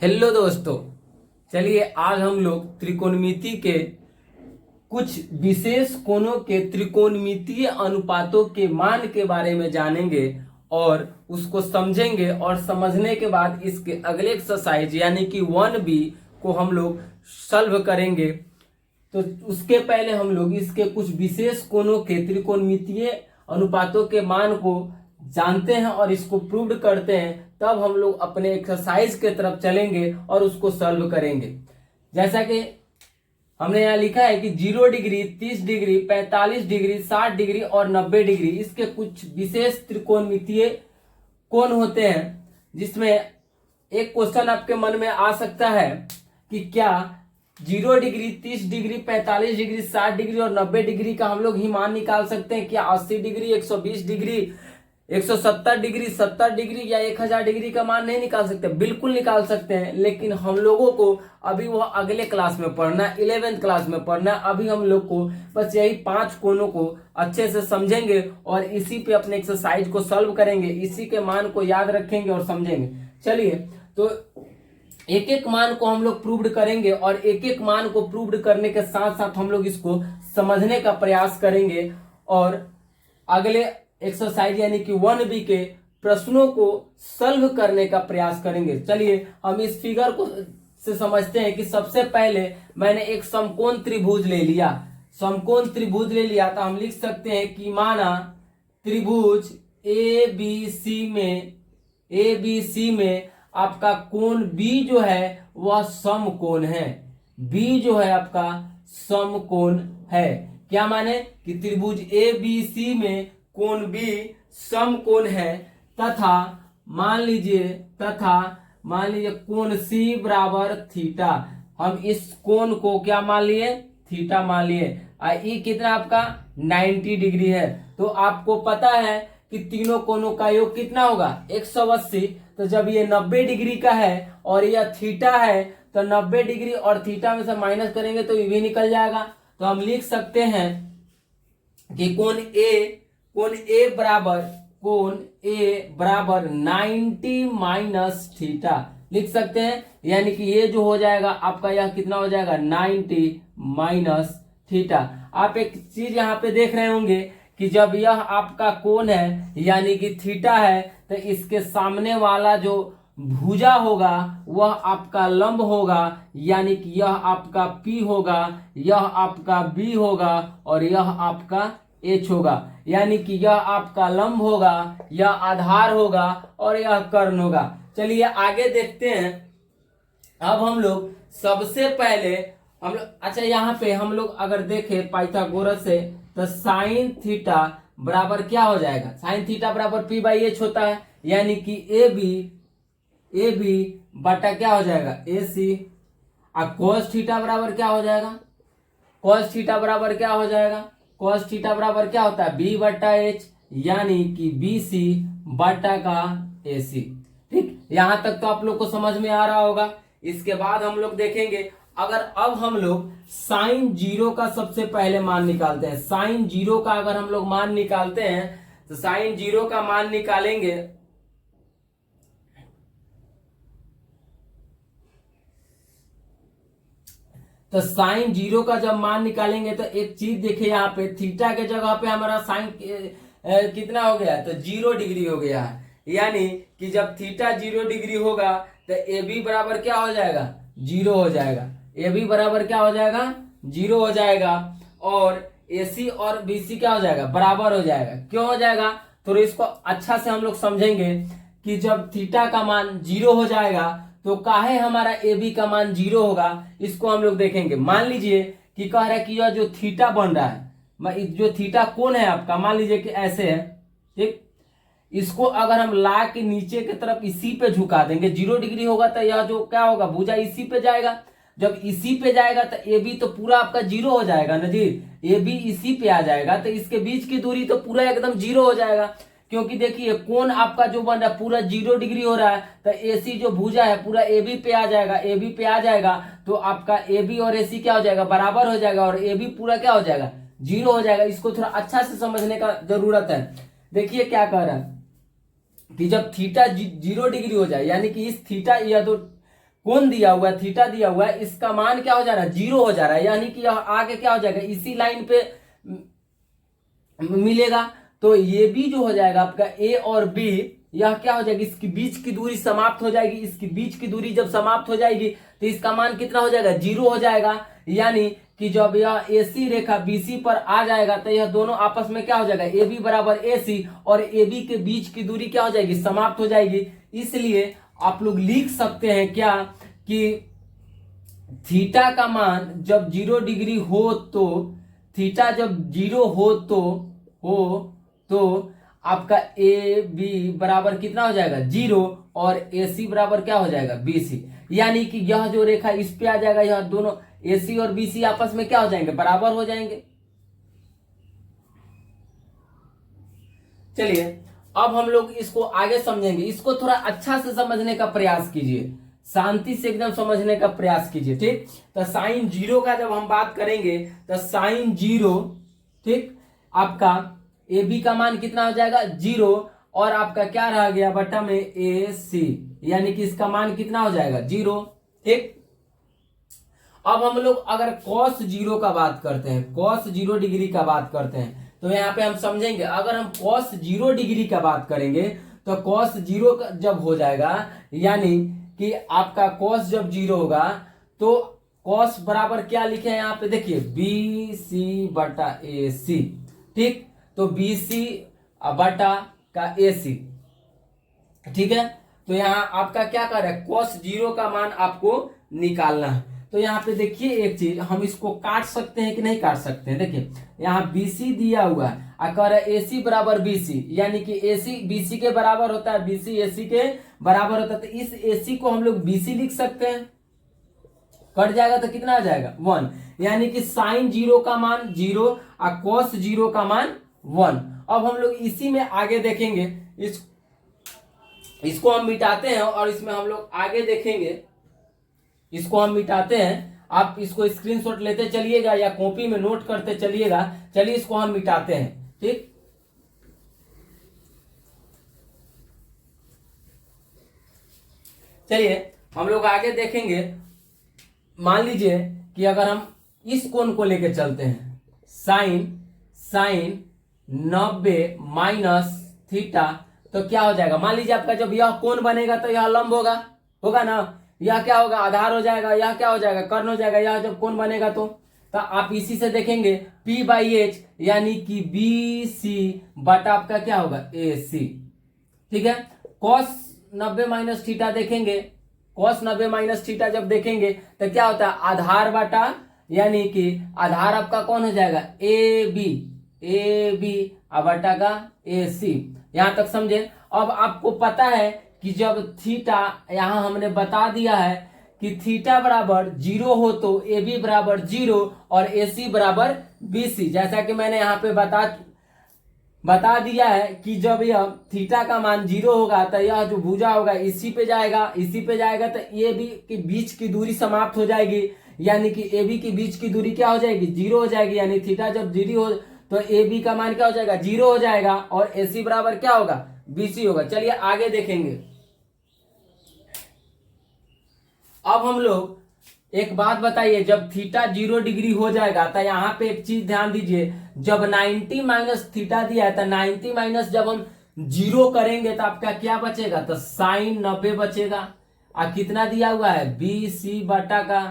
Hello दोस्तों, चलिए आज हम लोग त्रिकोणमिति के कुछ विशेष कोणों के त्रिकोणमितीय अनुपातों के मान के बारे में जानेंगे और उसको समझेंगे और समझने के बाद इसके अगले एक्सरसाइज यानी कि 1B को हम लोग सॉल्व करेंगे। तो उसके पहले हम लोग इसके कुछ विशेष कोणों के त्रिकोणमितीय अनुपातों के मान को जानते हैं और इसको प्रूव करते हैं, तब हम लोग अपने एक्सरसाइज के तरफ चलेंगे और उसको सॉल्व करेंगे। जैसा कि हमने यहाँ लिखा है कि 0 डिग्री, 30 डिग्री, 45 डिग्री, 60 डिग्री और 90 डिग्री इसके कुछ विशेष त्रिकोणमितीय कोण होते हैं, जिसमें एक क्वेश्चन आपके मन में आ सकता है कि क्या 0 डिग्री, 30 डिग्री, 45 डिग्री, 60 डिग्री और 90 डिग्री का हम लोग ही मान निकाल सकते हैं? क्या 80 डिग्री, 120 डिग्री, 170 डिग्री, 70 डिग्री या 1000 डिग्री का मान नहीं निकाल सकते? बिल्कुल निकाल सकते हैं, लेकिन हम लोगों को अभी वो अगले क्लास में पढ़ना है, 11th क्लास में पढ़ना है। अभी हम लोग को बस यही 5 कोणों को अच्छे से समझेंगे और इसी पे अपने एक्सरसाइज को सॉल्व करेंगे, इसी के मान को याद रखेंगे और समझेंगे। चलिए, तो एक एक मान को हम लोग प्रूव्ड करेंगे और एक एक मान को प्रूव्ड करने के साथ साथ हम लोग इसको समझने का प्रयास करेंगे और अगले एक्सरसाइज यानी कि 1B के प्रश्नों को सॉल्व करने का प्रयास करेंगे। चलिए हम इस फिगर को से समझते हैं कि सबसे पहले मैंने एक समकोण त्रिभुज ले लिया। समकोण त्रिभुज ले लिया तो हम लिख सकते हैं कि माना त्रिभुज ABC में आपका कोण B जो है वह समकोण है। B जो है आपका समकोण है। क्या माने कि त्रिभुज ABC में कोण B समकोण है तथा मान लीजिए कोण C बराबर थीटा। हम इस कोण को क्या मान लिए? थीटा मान लिए। ये कितना आपका 90 डिग्री है। तो आपको पता है कि तीनों कोणों का योग कितना होगा? 180। तो जब ये 90 डिग्री का है और यह थीटा है तो 90 डिग्री और थीटा में से माइनस करेंगे तो ये भी निकल जाएगा। तो हम लिख सकते हैं कि कोण A बराबर 90 माइनस थीटा लिख सकते हैं। यानी कि ये जो हो जाएगा आपका, यह कितना हो जाएगा? 90 माइनस थीटा। आप एक चीज यहाँ पे देख रहे होंगे कि जब यह आपका कोण है यानी कि थीटा है तो इसके सामने वाला जो भुजा होगा वह आपका लंब होगा, यानी कि यह आपका P होगा, यह आपका B होगा और यह आपका H होगा। यानी कि यह आपका लंब होगा, यह आधार होगा और यह कर्ण होगा। चलिए आगे देखते हैं। अब हम लोग सबसे पहले अच्छा यहाँ पे हम लोग अगर देखें पाइथागोरस से तो साइन थीटा बराबर क्या हो जाएगा? साइन थीटा बराबर P/H होता है। यानी कि AB बटा क्या हो जाएगा? AC। और cos थीटा बराबर क्या हो जाएगा? cos थीटा बराबर क्या हो जाएगा? cos थीटा बराबर क्या होता है? B/H, यानी कि BC बटा का AC। ठीक, यहां तक तो आप लोग को समझ में आ रहा होगा। इसके बाद हम लोग देखेंगे, अगर अब हम लोग साइन 0 का सबसे पहले मान निकालते हैं। साइन 0 का अगर हम लोग मान निकालते हैं तो साइन 0 का मान निकालेंगे तो साइन 0 का जब मान निकालेंगे तो एक चीज देखिए, यहाँ पे थीटा के जगह पे हमारा साइन कितना हो गया? तो 0 डिग्री हो गया है। यानी कि जब थीटा 0 डिग्री होगा तो AB बराबर क्या हो जाएगा? 0 हो जाएगा। AB बराबर क्या हो जाएगा? 0 हो जाएगा। और AC और BC क्या हो जाएगा? बराबर हो जाएगा। क्यों हो जाएगा? तो इसको अच्छा से हम लोग समझेंगे कि जब थीटा का मान 0 हो जाएगा तो काहे हमारा AB का मान 0 होगा, इसको हम लोग देखेंगे। मान लीजिए कि कह रहा है कि यह जो थीटा बन रहा है, जो थीटा कोण है आपका, मान लीजिए कि ऐसे है। ठीक, इसको अगर हम ला के नीचे की तरफ इसी पे झुका देंगे, 0 डिग्री होगा तो यह जो क्या होगा? भुजा इसी पे जाएगा। जब इसी पे जाएगा तो AB तो पूरा आपका 0 हो जाएगा ना जी। AB इसी पे आ जाएगा तो इसके बीच की दूरी तो पूरा एकदम 0 हो जाएगा, क्योंकि देखिए कोण आपका जो बन रहा है पूरा 0 डिग्री हो रहा है। तो AC जो भुजा है पूरा AB पे आ जाएगा। AB पे आ जाएगा तो आपका AB और AC क्या हो जाएगा? बराबर हो जाएगा और AB पूरा क्या हो जाएगा? 0 हो जाएगा। इसको थोड़ा अच्छा से समझने का जरूरत है। देखिए क्या कह रहा है कि जब थीटा 0 डिग्री हो जाए, यानी कि इस थीटा या तो कोण दिया हुआ है, थीटा दिया हुआ है, इसका मान क्या हो जा रहा है, 0 हो जा रहा है, यानी कि यह आगे क्या हो जाएगा, इसी लाइन पे मिलेगा। तो ये भी जो हो जाएगा आपका ए और बी, यह क्या हो जाएगी, इसकी बीच की दूरी समाप्त हो जाएगी। इसकी बीच की दूरी जब समाप्त हो जाएगी तो इसका मान कितना हो जाएगा, 0 हो जाएगा। यानी कि जब यह एसी रेखा बीसी पर आ जाएगा तो यह दोनों आपस में क्या हो जाएगा, ए बी बराबर एसी, और ए बी के बीच की दूरी क्या हो जाएगी, समाप्त हो जाएगी। इसलिए आप लोग लिख सकते हैं क्या कि थीटा का मान जब 0 डिग्री हो तो, थीटा जब 0 हो तो आपका ए बी बराबर कितना हो जाएगा, 0, और ए सी बराबर क्या हो जाएगा, बी सी। यानी कि यह जो रेखा इस पे आ जाएगा, यह दोनों ए सी और बी सी आपस में क्या हो जाएंगे, बराबर हो जाएंगे। चलिए अब हम लोग इसको आगे समझेंगे। इसको थोड़ा अच्छा से समझने का प्रयास कीजिए, शांति से एकदम समझने का प्रयास कीजिए, ठीक। तो साइन 0 का जब हम बात करेंगे तो साइन 0, ठीक, आपका ए बी का मान कितना हो जाएगा, 0, और आपका क्या रह गया बटा में ए सी, यानी कि इसका मान कितना हो जाएगा, 0, ठीक। अब हम लोग अगर cos 0 का बात करते हैं, cos 0 डिग्री का बात करते हैं, तो यहाँ पे हम समझेंगे, अगर हम cos 0 डिग्री का बात करेंगे तो cos 0 जब हो जाएगा, यानी कि आपका cos जब 0 होगा तो cos बराबर क्या लिखे हैं यहाँ पे देखिए, बी सी बटा ए सी, ठीक। तो बी सी बटा का ए सी, ठीक है। तो यहाँ आपका क्या कर रहा है, cos 0 का मान आपको निकालना है। तो यहाँ पे देखिए एक चीज, हम इसको काट सकते हैं कि नहीं काट सकते हैं, देखिए यहाँ BC दिया हुआ है और कह रहा है AC बराबर BC, यानी कि AC BC के बराबर होता है, BC AC के बराबर होता है। तो इस AC को हम लोग BC लिख सकते हैं, कट जाएगा तो कितना आ जाएगा, 1, यानी कि साइन 0 का मान 0 और cos 0 का मान 1। अब हम लोग इसी में आगे देखेंगे, इसको हम मिटाते हैं और इसमें हम लोग आगे देखेंगे। इसको हम मिटाते हैं, आप इसको स्क्रीनशॉट लेते चलिएगा या कॉपी में नोट करते चलिएगा। चलिए इसको हम मिटाते हैं, ठीक। चलिए हम लोग आगे देखेंगे। मान लीजिए कि अगर हम इस कोण को लेके चलते हैं, साइन 90 माइनस थीटा, तो क्या हो जाएगा, मान लीजिए आपका जब यह कोण बनेगा तो यह लंब होगा ना, यह क्या होगा, आधार हो जाएगा, यह क्या हो जाएगा, कर्ण हो जाएगा। यह जब कोण बनेगा तो आप इसी से देखेंगे P/H, यानी कि BC बटा आपका क्या होगा, AC, ठीक है। cos 90 माइनस थीटा देखेंगे, cos 90 माइनस थीटा जब देखेंगे तो क्या होता है, आधार बटा, यानी कि आधार आपका कौन हो जाएगा, AB बटा का AC। यहां तक समझे। अब आपको पता है कि जब थीटा, यहां हमने बता दिया है कि थीटा बराबर 0 हो तो AB बराबर 0 और AC बराबर BC। जैसा कि मैंने यहाँ पे बता दिया है कि जब यह थीटा का मान 0 होगा तो यह जो भुजा होगा इसी पे जाएगा तो AB के बीच की दूरी समाप्त हो जाएगी, यानी कि AB की बीच की दूरी क्या हो जाएगी, 0 हो जाएगी। यानी थीटा जब 0 हो तो AB का मान क्या हो जाएगा, 0 हो जाएगा, और AC बराबर क्या होगा, BC होगा। चलिए आगे देखेंगे। अब हम लोग एक बात बताइए, जब थीटा 0 डिग्री हो जाएगा तो यहाँ पे एक चीज ध्यान दीजिए, जब 90 माइनस थीटा दिया है तो 90 माइनस जब हम 0 करेंगे तो आपका क्या बचेगा, तो साइन 90 बचेगा। और कितना दिया हुआ है, BC बटा का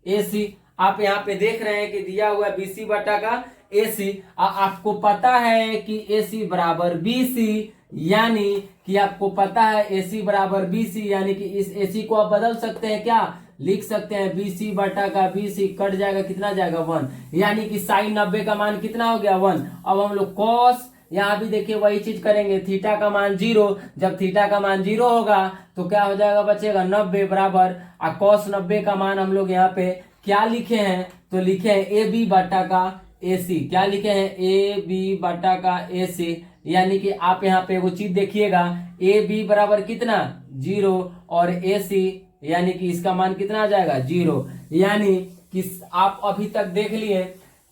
AC। आप यहाँ पे देख रहे हैं कि दिया हुआ है BC बटा का AC। आपको पता है कि AC बराबर BC, यानी कि आपको पता है AC बराबर BC, यानी कि इस AC को आप बदल सकते हैं, क्या लिख सकते हैं, BC बटा का BC, कट जाएगा, कितना जाएगा, 1, यानी कि साइन 90 का मान कितना हो गया, 1। अब हम लोग cos, यहाँ भी देखिए वही चीज करेंगे, थीटा का मान 0, जब थीटा का मान 0 होगा तो क्या हो जाएगा, बचेगा 90 बराबर, और cos 90 का मान हम लोग यहाँ पे क्या लिखे हैं, तो लिखे हैं AB बटा का AC। क्या लिखे हैं, AB बटा का AC, यानी कि आप यहाँ पे वो चीज देखिएगा, AB बराबर कितना, 0, और AC यानी कि इसका मान कितना आ जाएगा, 0। यानी कि आप अभी तक देख लिए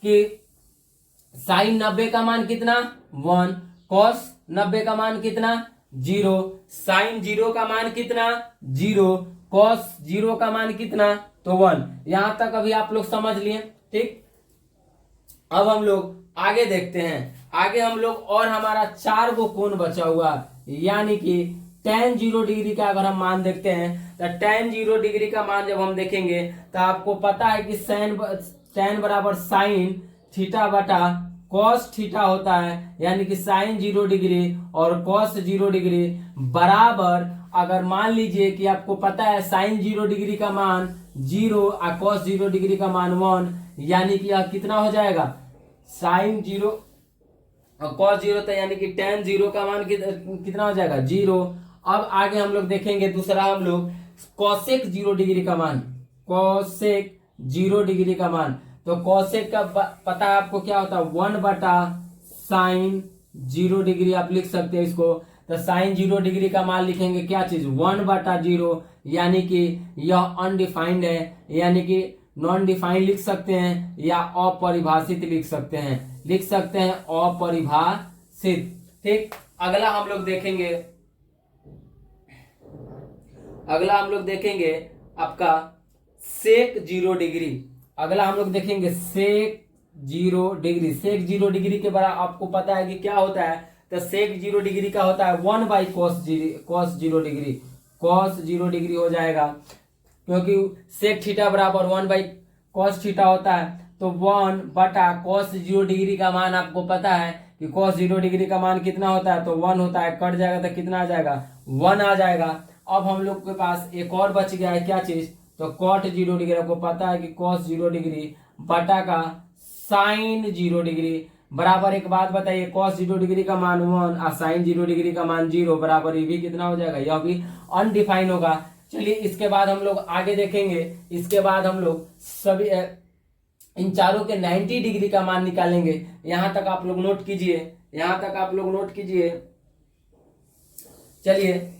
कि साइन 90 का मान कितना, 1, cos 90 का मान कितना, 0, साइन 0 का मान कितना, 0, कॉस 0 का मान कितना, तो 1। यहां तक अभी आप लोग समझ लिए, ठीक। अब हम लोग आगे देखते हैं, आगे हम लोग और हमारा 4 गो कोण बचा हुआ, यानी कि tan 0 डिग्री का अगर हम मान देखते हैं तो tan 0 डिग्री का मान जब हम देखेंगे तो आपको पता है कि tan बराबर साइन थीटा बटा कॉस थीटा होता है, यानी कि साइन 0 डिग्री और कॉस 0 डिग्री बराबर, अगर मान लीजिए कि आपको पता है साइन 0 डिग्री का मान 0 और कॉस 0 डिग्री का मान 1, यानी कि यह कितना हो जाएगा, साइन 0 और कॉस 0 था, यानी कि tan 0 का मान कितना हो जाएगा, 0। अब आगे हम लोग देखेंगे दूसरा, हम लोग कॉसेक 0 डिग्री का मान, कॉसेक 0 डिग्री का मान, तो कॉसेक का पता है आपको क्या होता है, 1 बटा साइन 0 डिग्री आप लिख सकते हैं इसको। तो साइन 0 डिग्री का मान लिखेंगे क्या चीज, 1 बटा 0, यानी कि यह अनडिफाइंड है, यानी कि नॉन डिफाइंड लिख सकते हैं या अपरिभाषित लिख सकते हैं, अपरिभाषित, ठीक। अगला हम लोग देखेंगे आपका सेक 0 डिग्री। अगला हम लोग देखेंगे सेक 0 डिग्री। सेक 0 डिग्री के बराबर आपको पता है कि क्या होता है, तो सेक 0 डिग्री का होता है 1 by cos 0 degree, cos 0 degree हो जाएगा, क्योंकि सेक थीटा बराबर 1 बाई कॉस थीटा होता है, तो 1 बटा कॉस 0 डिग्री का मान आपको पता है कि कॉस 0 डिग्री का मान कितना होता है, तो 1 होता है, कट जाएगा तो कितना आ जाएगा, 1 आ जाएगा। अब हम लोग के पास एक और बच गया है, क्या चीज, तो कॉट 0 डिग्री, आपको पता है कि कॉस 0 डिग्री बटा का साइन 0 डिग्री बराबर, एक बात बताइए, कॉस 0 डिग्री का मान 1 और साइन 0 डिग्री का मान 0 बराबर, ये भी कितना हो जाएगा, यह भी अनडिफाइन होगा। चलिए इसके बाद हम लोग आगे देखेंगे, इसके बाद हम लोग सभी इन चारों के 90 डिग्री का मान निकालेंगे। यहां तक आप लोग नोट कीजिए, चलिए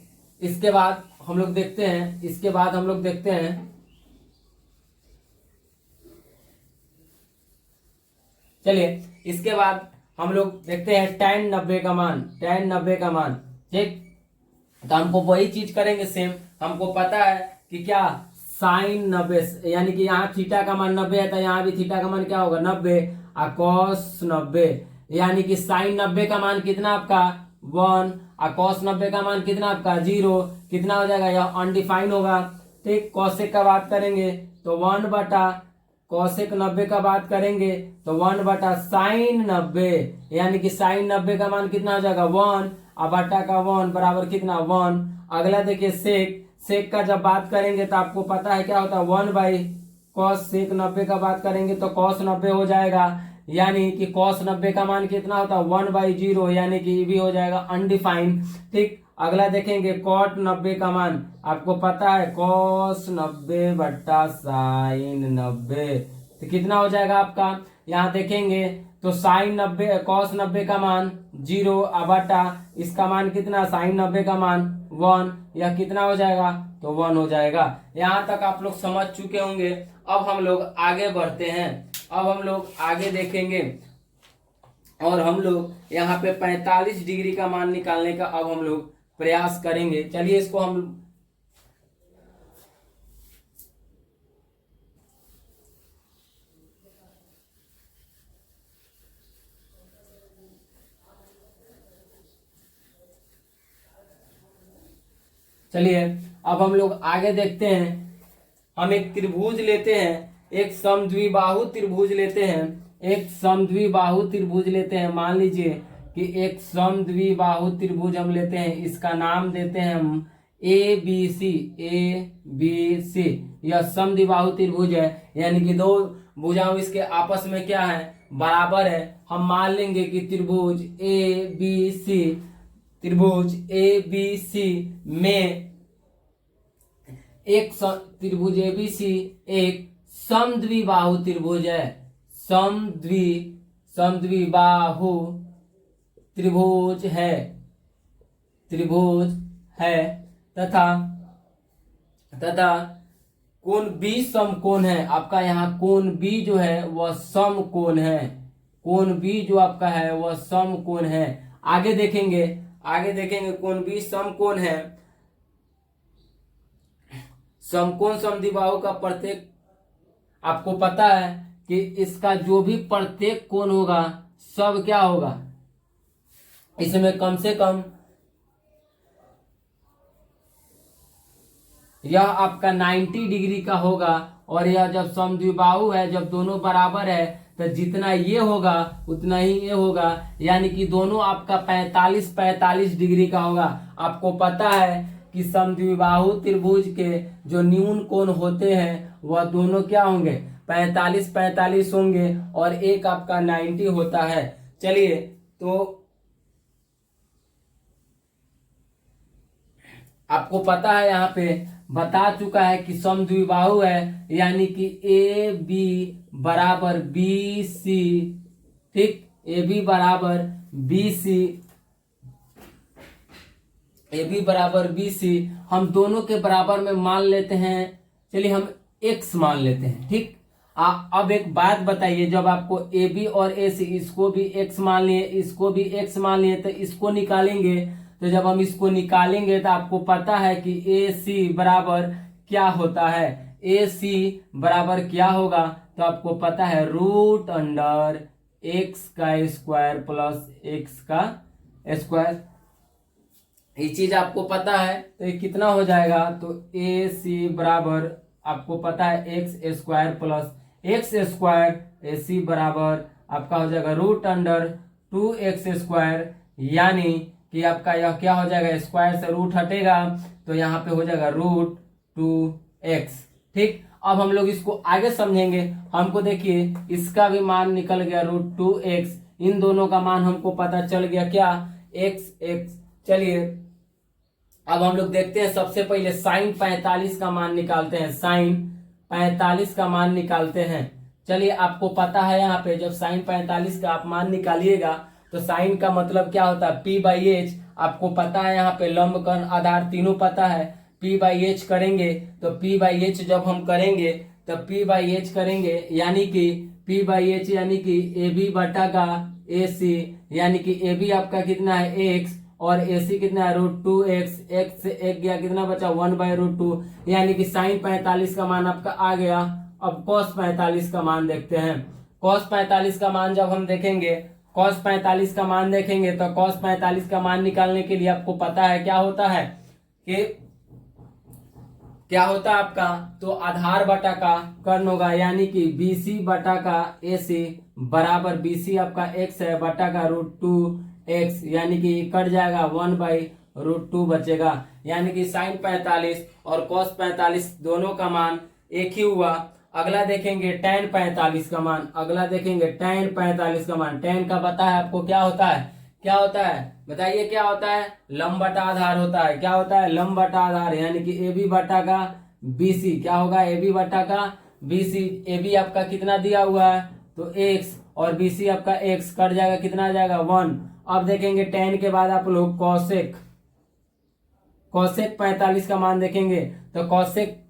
इसके बाद हम लोग देखते हैं, चलिए इसके बाद हम लोग देखते हैं tan 90 का मान, ठीक। तो हमको वही चीज करेंगे सेम, हमको पता है कि क्या, साइन 90, यानी कि यहाँ थीटा का मान 90 है, तो यहाँ भी थीटा का मान क्या होगा, 90 और कॉस 90, यानी कि साइन 90 का मान कितना आपका 1 और कॉस 90 का मान कितना आपका 0, कितना हो जाएगा, यह अनडिफाइन होगा, ठीक। कॉसेक का बात करेंगे तो 1 बटा कॉसेक 90 का बात करेंगे तो 1 बटा साइन 90, यानी कि साइन 90 का मान कितना हो जाएगा 1 और बटा का 1 बराबर कितना 1। अगला देखिए सेक का जब बात करेंगे तो आपको पता है क्या होता है, 1 बाई कॉस सेक 90 का बात करेंगे तो कॉस 90 हो जाएगा, यानी कि कॉस 90 का मान कितना होता है 1 बाई 0, यानी कि ये भी हो जाएगा अनडिफाइंड, ठीक। अगला देखेंगे कॉट 90 का मान, आपको पता है कॉस 90 बट्टा साइन 90, तो कितना हो जाएगा आपका, यहाँ देखेंगे तो साइन 90 कॉस 90 का मान 0 बटा इसका मान कितना, साइन 90 का मान 1, यह कितना हो जाएगा, तो 1 हो जाएगा। यहाँ तक आप लोग समझ चुके होंगे। अब हम लोग आगे बढ़ते हैं, अब हम लोग आगे देखेंगे और हम लोग यहाँ पे 45 डिग्री का मान निकालने का अब हम लोग प्रयास करेंगे। चलिए इसको हम चलिए अब हम लोग आगे देखते हैं। हम एक त्रिभुज लेते हैं, एक समद्विबाहु त्रिभुज लेते हैं, मान लीजिए कि एक समद्विबाहु त्रिभुज हम लेते हैं, इसका नाम देते हैं हम ए बी सी। यह समद्विबाहु त्रिभुज है, यानी कि दो भुजाओं इसके आपस में क्या है, बराबर है। हम मान लेंगे कि त्रिभुज ए बी सी में एक त्रिभुज एबीसी एक समद्विबाहु त्रिभुज है, समद्विबाहु त्रिभुज है तथा कोण बी समकोण है। आपका यहाँ कोण बी जो है वह समकोण है, कोण बी जो आपका है वह समकोण है। आगे देखेंगे कोण बी समकोण है। समकोण समद्विबाहु का प्रत्येक, आपको पता है कि इसका जो भी प्रत्येक कोण होगा सब क्या होगा, इसमें कम से कम यह आपका 90 डिग्री का होगा। और यह जब समद्विबाहु है, जब दोनों बराबर है, तो जितना ये होगा उतना ही ये होगा, यानी कि दोनों आपका 45 डिग्री का होगा। आपको पता है कि समद्विबाहु त्रिभुज के जो न्यून कोण होते हैं वह दोनों क्या होंगे, 45 होंगे, और एक आपका 90 होता है। चलिए, तो आपको पता है यहाँ पे बता चुका है कि समद्विबाहु है, यानी कि ए बी बराबर बी सी, ठीक, ए बी बराबर बी सी, ए बी बराबर बी सी हम दोनों के बराबर में मान लेते हैं। चलिए हम एक्स मान लेते हैं, ठीक। अब एक बात बताइए, जब आपको ए बी और ए सी, इसको भी एक्स मान लिए, इसको भी एक्स मान लिए, तो इसको निकालेंगे। तो जब हम इसको निकालेंगे तो आपको पता है कि ए सी बराबर क्या होता है, ए सी बराबर क्या होगा, तो आपको पता है रूट अंडर एक्स का स्क्वायर प्लस एक्स का स्क्वायर। ये चीज आपको पता है, तो ये कितना हो जाएगा, तो ए सी बराबर आपको पता है X square plus X square, A C बराबर आपका हो जाएगा रूट अंडर 2x स्क्वायर, यानी कि आपका यह क्या हो जाएगा, स्क्वायर से रूट हटेगा तो यहाँ पे हो जाएगा रूट 2x, ठीक। अब हम लोग इसको आगे समझेंगे। हमको देखिए इसका भी मान निकल गया रूट 2x, इन दोनों का मान हमको पता चल गया क्या, x। चलिए अब हम लोग देखते हैं, सबसे पहले साइन 45 का मान निकालते हैं, साइन 45 का मान निकालते हैं। चलिए आपको पता है यहाँ पे जब साइन 45 का आप मान निकालिएगा तो साइन का मतलब क्या होता है, पी बाई एच। आपको पता है यहाँ पे लंब कर्ण आधार तीनों पता है, पी बाई एच करेंगे तो पी बाई एच जब हम करेंगे तो पी बाई एच करेंगे, यानी कि पी बाई एच यानी कि ए बी बटा का ए सी, यानी कि ए बी आपका कितना है एक्स और ए सी कितना है रूट 2x, एक्स से एक गया कितना बचा 1/√2, यानी कि साइन 45 का मान आपका आ गया। अब कॉस 45 का मान देखते हैं। कॉस 45 का मान जब हम देखेंगे, कॉस 45 का मान देखेंगे तो कॉस 45 का मान निकालने के लिए आपको पता है क्या होता है, कि क्या होता है आपका, तो आधार बटा का कर्ण होगा, यानी कि BC बटा का AC बराबर BC आपका x है बटा का √2x, यानी कि कट जाएगा 1/√2 बचेगा, यानी कि साइन 45 और कॉस 45 दोनों का मान एक ही हुआ। अगला देखेंगे tan 45 का मान, अगला देखेंगे tan 45 का मान। tan का पता है आपको क्या होता है, क्या होता है बताइए, क्या होता है, लंब बटा आधार होता है। क्या होता है, लंब बटा आधार, यानी कि ए बी बटा का BC क्या होगा, ए बी बटा का BC। ए बी आपका कितना दिया हुआ है, तो x, और BC आपका x, कट जाएगा कितना आ जाएगा 1। अब देखेंगे tan के बाद आप लोग कॉसेक, कॉसेक 45 का मान देखेंगे तो कॉसेक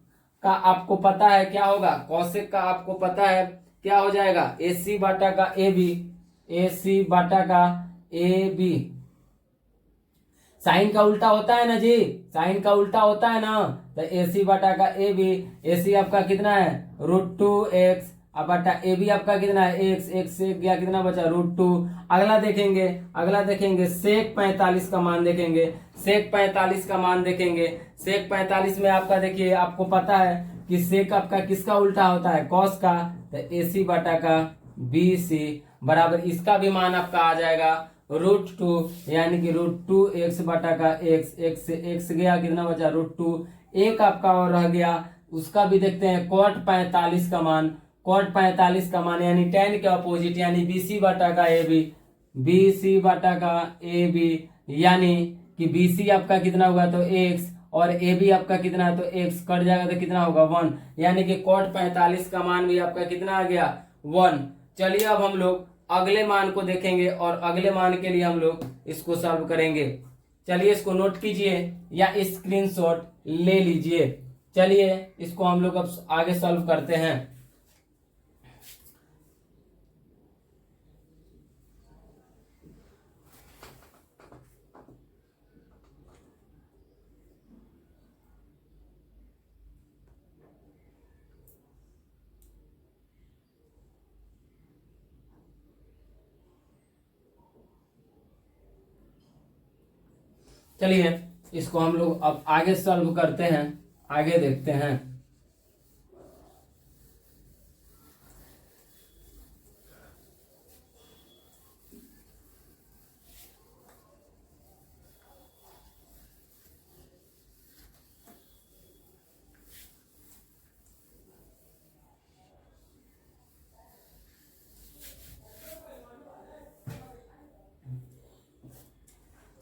का आपको पता है क्या होगा, कॉसेक का आपको पता है क्या हो जाएगा, AC बटा का AB, AC बटा का AB। साइन का उल्टा होता है ना जी, साइन का उल्टा होता है ना, तो AC बटा का AB, AC आपका कितना है √2x, अब बटा AB आपका कितना है x से गया कितना बचा √2। अगला देखेंगे, अगला देखेंगे सेक 45 का मान देखेंगे, सेक 45 का मान देखेंगे। सेक 45 में आपका देखिए आपको पता है कि सेक आपका किसका उल्टा होता है, कॉस का, तो AC बटा का BC बराबर इसका भी मान आपका आ जाएगा √2, यानी कि √2x बटा का x से x गया कितना बचा √2, एक आपका और रह गया, उसका भी देखते हैं cot 45 का मान, cot 45 का मान यानी tan के अपोजिट, यानी BC बटा का AB, BC बटा का AB, यानी कि BC आपका कितना होगा तो x और AB आपका कितना है तो x, कट जाएगा तो कितना होगा 1, यानी कि cot 45 का मान भी आपका कितना आ गया 1। चलिए अब हम लोग अगले मान को देखेंगे और अगले मान के लिए हम लोग इसको सॉल्व करेंगे। चलिए इसको नोट कीजिए या स्क्रीनशॉट ले लीजिए। चलिए इसको हम लोग अब आगे सॉल्व करते हैं। चलिए इसको हम लोग अब आगे सॉल्व करते हैं, आगे देखते हैं।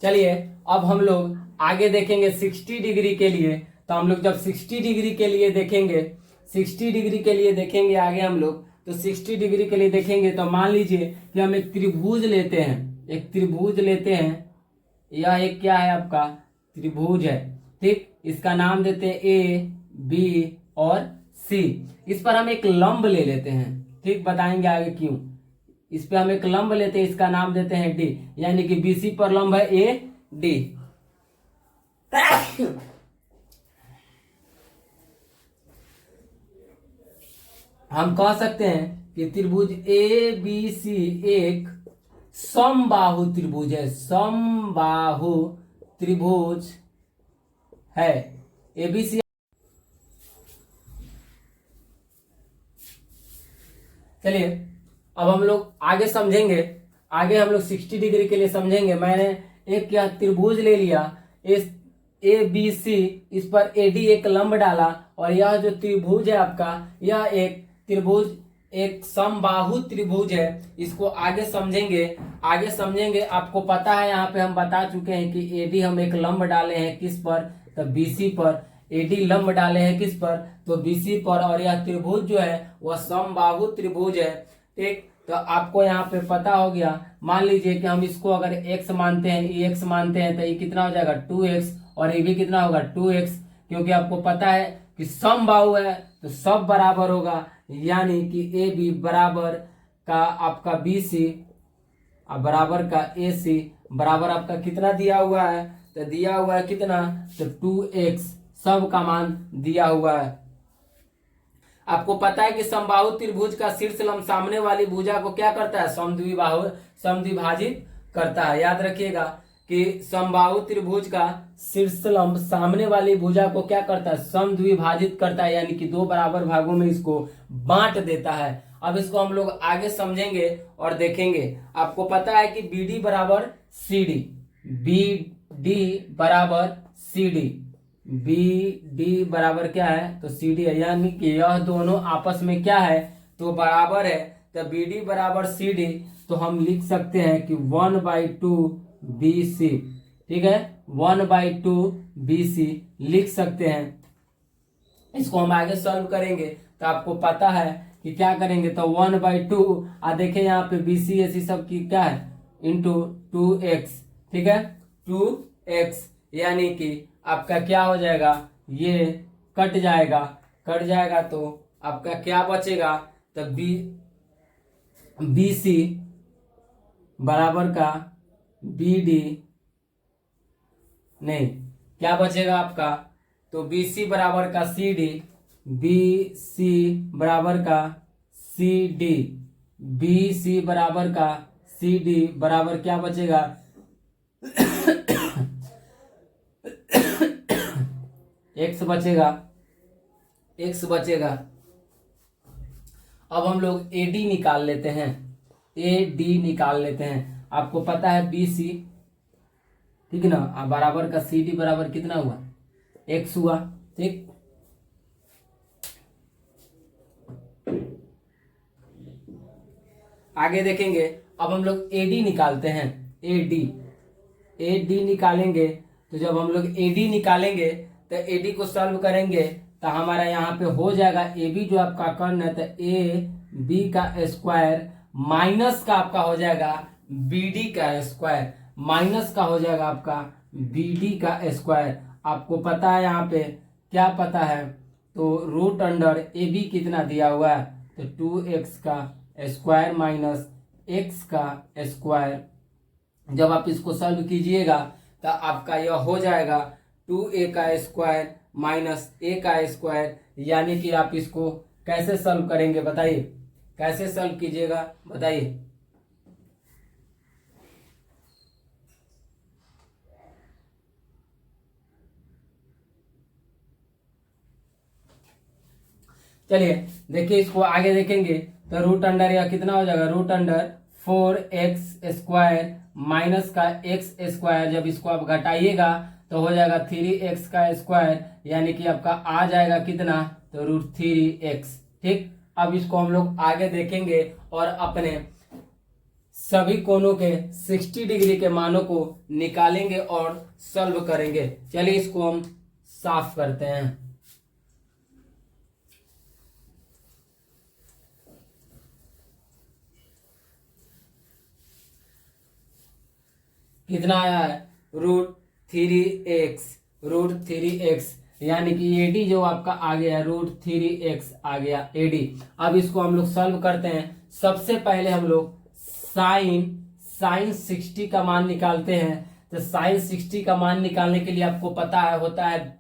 चलिए अब हम लोग आगे देखेंगे 60 डिग्री के लिए। तो हम लोग जब 60 डिग्री के लिए देखेंगे, 60 डिग्री के लिए देखेंगे आगे हम लोग, तो 60 डिग्री के लिए देखेंगे तो मान लीजिए कि हम एक त्रिभुज लेते हैं, एक त्रिभुज लेते हैं। यह एक क्या है आपका त्रिभुज है, ठीक। इसका नाम देते हैं ए, बी और सी। इस पर हम एक लंब ले लेते हैं, ठीक, बताएंगे आगे क्यों। इस पे हम एक लंब लेते हैं, इसका नाम देते हैं डी, यानी कि बीसी पर लंब है ए डी। हम कह सकते हैं कि त्रिभुज ए बी सी एक समबाहु त्रिभुज है, समबाहु त्रिभुज है एबीसी। चलिए अब हम लोग आगे समझेंगे, आगे हम लोग 60 डिग्री के लिए समझेंगे। मैंने एक यह त्रिभुज ले लिया, इस ए बी सी, इस पर एडी एक लंब डाला, और यह जो त्रिभुज है आपका, यह एक त्रिभुज, एक समबाहु त्रिभुज है। इसको आगे समझेंगे, आगे समझेंगे। आपको पता है यहाँ पे हम बता चुके हैं कि एडी हम एक लंब डाले हैं किस पर, तो बीसी पर। एडी लंब डाले हैं किस पर, तो बीसी पर, और यह त्रिभुज जो है वह समबाहु त्रिभुज है, ठीक। तो आपको यहाँ पे पता हो गया। मान लीजिए कि हम इसको अगर x मानते हैं, ये x मानते हैं, तो ये कितना हो जाएगा 2x, और ये भी कितना होगा 2x, क्योंकि आपको पता है कि समबाहु है तो सब बराबर होगा, यानी कि ए बी बराबर का आपका बी सी बराबर का ए सी बराबर आपका कितना दिया हुआ है, तो दिया हुआ है कितना, तो 2x, सब का मान दिया हुआ है। आपको पता है कि समबाहु त्रिभुज का शीर्ष लंब सामने वाली भुजा को क्या करता है, समद्विभाजित करता है। याद रखिएगा कि समबाहु त्रिभुज का शीर्ष लंब सामने वाली भुजा को क्या करता है, समद्विभाजित करता है, यानी कि दो बराबर भागों में इसको बांट देता है। अब इसको हम लोग आगे समझेंगे और देखेंगे। आपको पता है कि बी डी बराबर सी डी, बी डी बराबर सी डी, बी डी बराबर क्या है, तो सी डी है, यानी कि यह दोनों आपस में क्या है, तो बराबर है। तो बी डी बराबर सी डी, तो हम लिख सकते हैं कि 1/2 बी सी, ठीक है, 1/2 बी सी लिख सकते हैं। इसको हम आगे सॉल्व करेंगे तो आपको पता है कि क्या करेंगे, तो 1/2 देखें यहाँ पे बी सी एसी सब की क्या है, इंटू 2x, ठीक है, 2x, यानी कि आपका क्या हो जाएगा, ये कट जाएगा, कट जाएगा तो आपका क्या बचेगा, तो बी सी बराबर का बी डी, नहीं क्या बचेगा आपका, तो बी सी बराबर का सी डी, बी सी बराबर का सी डी, बी सी बराबर का सी डी बराबर क्या बचेगा, x बचेगा, x बचेगा। अब हम लोग AD निकाल लेते हैं, AD निकाल लेते हैं। आपको पता है BC, ठीक है ना, बराबर का CD बराबर कितना हुआ, x हुआ, ठीक। आगे देखेंगे। अब हम लोग AD निकालते हैं, AD निकालेंगे। तो जब हम लोग AD निकालेंगे तो AD को सॉल्व करेंगे तो हमारा यहाँ पे हो जाएगा AB जो आपका कर्ण है, तो AB का स्क्वायर माइनस का आपका हो जाएगा BD का स्क्वायर, माइनस का हो जाएगा आपका BD का स्क्वायर। आपको पता है यहाँ पे क्या पता है, तो रूट अंडर AB कितना दिया हुआ है, तो 2x का स्क्वायर माइनस x का स्क्वायर। जब आप इसको सॉल्व कीजिएगा तो आपका यह हो जाएगा 2a का स्क्वायर माइनस a का स्क्वायर, यानी कि आप इसको कैसे सॉल्व करेंगे बताइए, कैसे सॉल्व कीजिएगा बताइए। चलिए देखिए, इसको आगे देखेंगे तो रूट अंडर या कितना हो जाएगा, रूट अंडर 4x² माइनस का x², जब इसको आप घटाइएगा तो हो जाएगा 3x², यानी कि आपका आ जाएगा कितना, तो √3x। ठीक, अब इसको हम लोग आगे देखेंगे और अपने सभी कोणों के 60 डिग्री के मानों को निकालेंगे और सॉल्व करेंगे। चलिए इसको हम साफ करते हैं। कितना आया है, √3x, यानी कि AD जो आपका आ गया √3x आ गया AD। अब इसको हम लोग सॉल्व करते हैं। सबसे पहले हम लोग साइन 60 का मान निकालते हैं। तो साइन 60 का मान निकालने के लिए आपको पता है होता है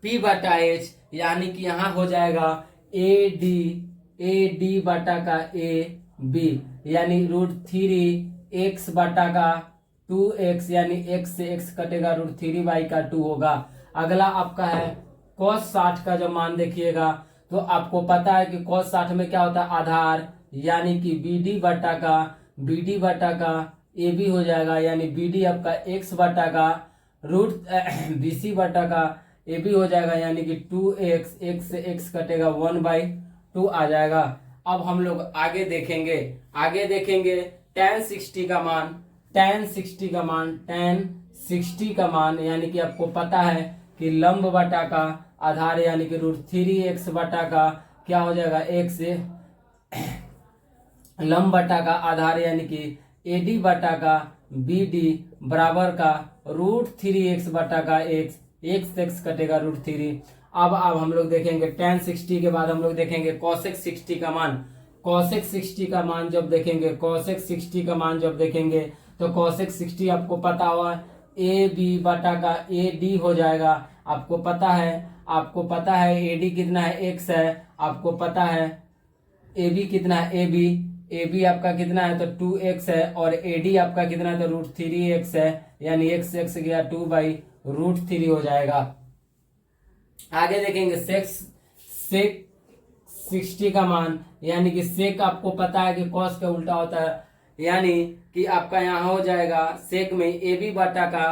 P/H, यानी कि यहाँ हो जाएगा AD बटा का AB, यानी √3x बटा का 2x, यानी x से x कटेगा √3/2 होगा। अगला आपका है cos 60 का जब मान देखिएगा तो आपको पता है कि cos 60 में क्या होता है, आधार, यानी कि BD बटा का AB हो जाएगा, यानी BD आपका x बटा का BC बटा का AB हो जाएगा, यानी कि 2x, x से x कटेगा 1/2 आ जाएगा। अब हम लोग आगे देखेंगे tan 60 का मान, यानी कि आपको पता है कि लंब बटा का आधार, यानी कि √3x बटा का क्या हो जाएगा, x से लंब बटा का आधार, यानी कि AD बटा का BD बराबर का √3x बटा का x कटेगा √3। अब हम लोग देखेंगे tan 60 के बाद हम लोग देखेंगे cosec 60 का मान। cosec 60 का मान जब देखेंगे तो cosec 60 आपको पता हुआ AB बटा का AD हो जाएगा। आपको पता है AD कितना है, x है। आपको पता है AB कितना है, AB आपका कितना है, तो 2x है, और AD आपका कितना है, तो √3x है, यानी x गया 2/√3 हो जाएगा। आगे देखेंगे sec 60 का मान, यानी कि sec आपको पता है कि cos का उल्टा होता है, यानी कि आपका यहाँ हो जाएगा sec में AB बटा का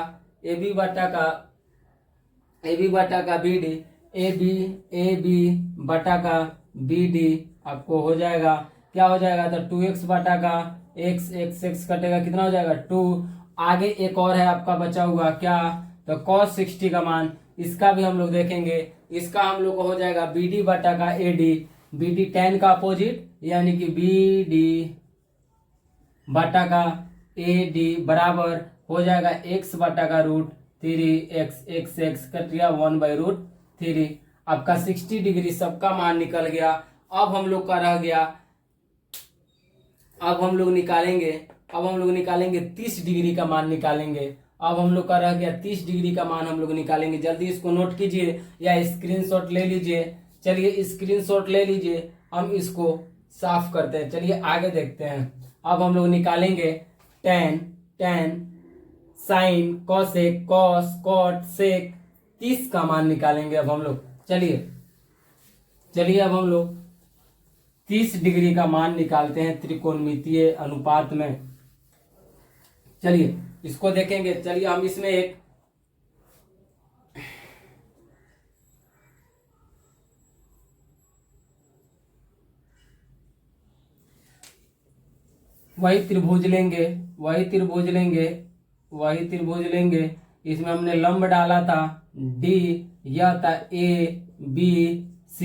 BD, AB बटा का BD आपको हो जाएगा, क्या हो जाएगा, तो 2x बटा का x कटेगा, कितना हो जाएगा 2। आगे एक और है आपका बचा हुआ क्या, तो cos 60 का मान, इसका भी हम लोग देखेंगे। इसका हम लोग को हो जाएगा BD बटा का AD, BD tan का अपोजिट, यानी कि BD बटा का AD बराबर हो जाएगा x बटा का √3x, x कट गया 1/√3। आपका 60 डिग्री सबका मान निकल गया। अब हम लोग का रह गया, अब हम लोग निकालेंगे 30 डिग्री का मान निकालेंगे। अब हम लोग का रह गया 30 डिग्री का मान हम लोग निकालेंगे। जल्दी इसको नोट कीजिए या स्क्रीनशॉट ले लीजिए। चलिए स्क्रीनशॉट ले लीजिए, हम इसको साफ करते हैं। चलिए आगे देखते हैं। अब हम लोग निकालेंगे tan, sin, cosec, cos, cot, sec 30 का मान निकालेंगे। अब हम लोग चलिए अब हम लोग 30 डिग्री का मान निकालते हैं त्रिकोणमितीय अनुपात में। चलिए इसको देखेंगे। चलिए हम इसमें एक वही त्रिभुज लेंगे। इसमें हमने लंब डाला था D, यह था ABC।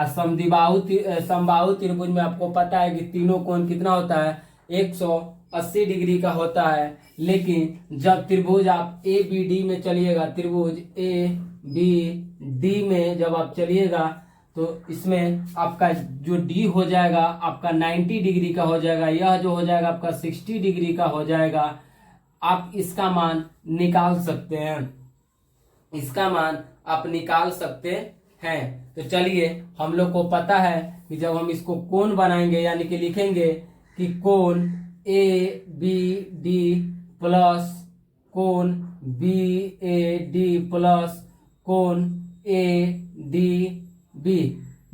समबाहु त्रिभुज में आपको पता है कि तीनों कोण कितना होता है, 180 डिग्री का होता है। लेकिन जब त्रिभुज आप ABD में चलिएगा, त्रिभुज ABD में जब आप चलिएगा तो इसमें आपका जो D हो जाएगा आपका 90 डिग्री का हो जाएगा, यह जो हो जाएगा आपका 60 डिग्री का हो जाएगा। आप इसका मान निकाल सकते हैं, तो चलिए हम लोग को पता है कि जब हम इसको कोण बनाएंगे, यानी कि लिखेंगे कि कोण ABD प्लस कोण BAD प्लस कोण ADB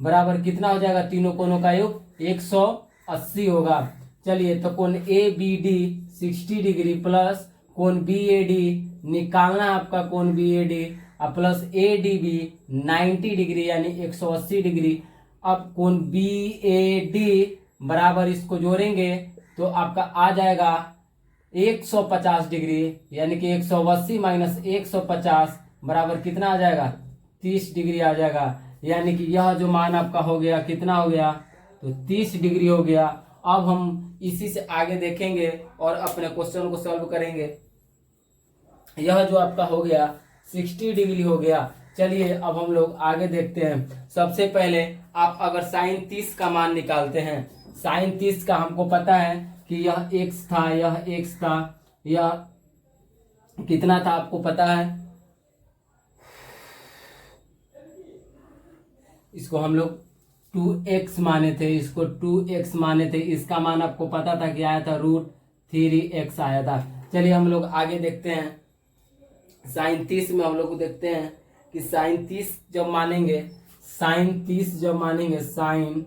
बराबर कितना हो जाएगा, तीनों कोनों का योग 180 होगा। चलिए तो कोण A B D 60 degree plus कोण बी ए डी निकालना है आपका, कोण B A D plus A D B 90 degree यानी 180 डिग्री। अब कोण बी ए डी बराबर इसको जोड़ेंगे तो आपका आ जाएगा 150 डिग्री, यानी कि 180 माइनस 150 बराबर कितना आ जाएगा, 30 डिग्री आ जाएगा। यानी कि यह जो मान आपका हो गया कितना हो गया, तो 30 डिग्री हो गया। अब हम इसी से आगे देखेंगे और अपने क्वेश्चन को सॉल्व करेंगे। यह जो आपका हो गया 60 डिग्री हो गया। चलिए अब हम लोग आगे देखते हैं। सबसे पहले आप अगर साइन 30 का मान निकालते हैं, साइन 30 का हमको पता है कि यह x था, यह x था, यह कितना था आपको पता है, इसको हम लोग 2x माने थे, इसको 2x माने थे। इसका मान आपको पता था कि आया था √3x आया था। चलिए हम लोग आगे देखते हैं। साइन 30 में हम लोग देखते हैं कि साइन 30 जब मानेंगे, साइन 30 जब मानेंगे, साइन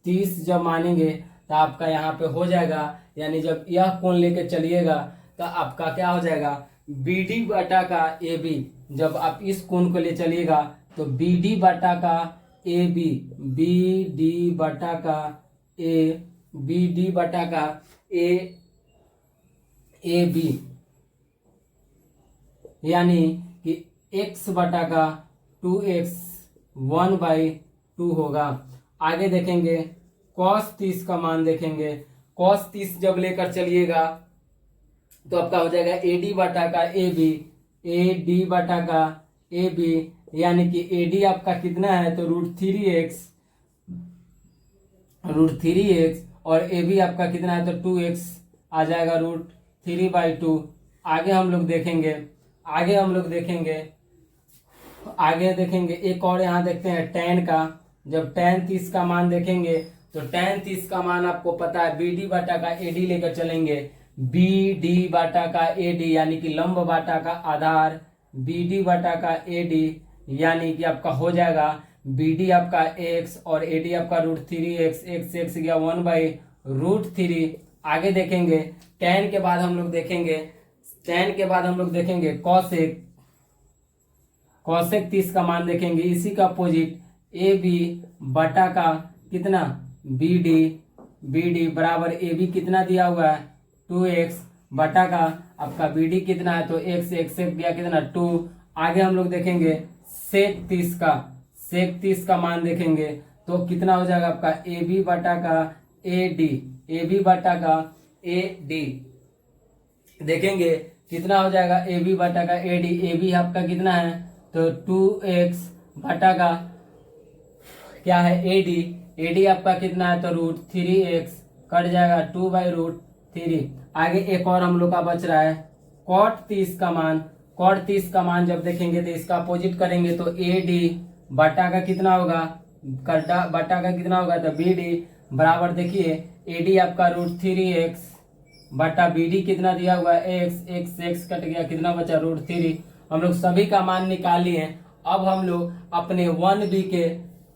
30 जब मानेंगे तो आपका यहाँ पे हो जाएगा, यानी जब यह कोण लेके चलिएगा तो आपका क्या हो जाएगा, बी डी बटा का ए बी। जब आप इस कोण को ले चलिएगा तो बी डी बटा का ए बी, बी डी बटा का ए, बी डी बटा का ए बी, यानी कि x बटा का 2x 1/2 होगा। आगे देखेंगे cos 30 का मान देखेंगे। cos 30 जब लेकर चलिएगा तो आपका हो जाएगा ए डी बटा का ए बी, ए डी बटा का ए बी, यानी कि ए डी आपका कितना है तो √3x और ए बी आपका कितना है तो 2x आ जाएगा √3/2। आगे हम लोग देखेंगे, आगे देखेंगे एक और यहाँ देखते हैं tan का। जब tan 30 का मान देखेंगे तो tan 30 का मान आपको पता है, बी डी बटा का ए डी लेकर चलेंगे, बी डी बटा का ए डी यानी कि लंब बटा का आधार, बी डी बटा का ए डी यानी कि आपका हो जाएगा बी डी आपका x और ए डी आपका √3x, x गया 1/√3। आगे देखेंगे tan के बाद हम लोग देखेंगे कॉसेक 30 का मान देखेंगे। इसी का अपोजिट ए बी बटा का कितना बी डी बराबर ए बी कितना दिया हुआ है 2x बटा का आपका बी डी कितना है तो x गया कितना 2। आगे हम लोग देखेंगे सेक 30 का मान देखेंगे तो कितना हो जाएगा आपका ए बी बटा का ए डी, देखेंगे कितना हो जाएगा ए बी बटा का ए बी आपका कितना है तो 2x बटा का क्या है ए डी आपका कितना है तो √3x कट जाएगा 2/√3। आगे एक और हम लोग का बच रहा है cot 30 का मान जब देखेंगे तो इसका अपोजिट करेंगे तो ए डी बटा का कितना होगा, बटा का कितना होगा तो बी डी बराबर देखिए ए डी आपका √3x बटा बी डी कितना दिया हुआ है x कट गया कितना बचा √3। हम लोग सभी का मान निकाल लिए। अब हम लोग अपने 1B के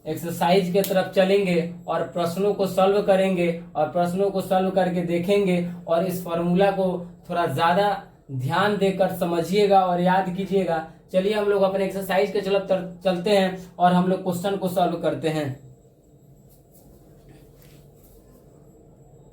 एक्सरसाइज के तरफ चलेंगे और प्रश्नों को सॉल्व करेंगे और प्रश्नों को सॉल्व करके देखेंगे और इस फॉर्मूला को थोड़ा ज़्यादा ध्यान देकर समझिएगा और याद कीजिएगा। चलिए हम लोग अपने एक्सरसाइज के तरफ चलते हैं और हम लोग क्वेश्चन को सॉल्व करते हैं।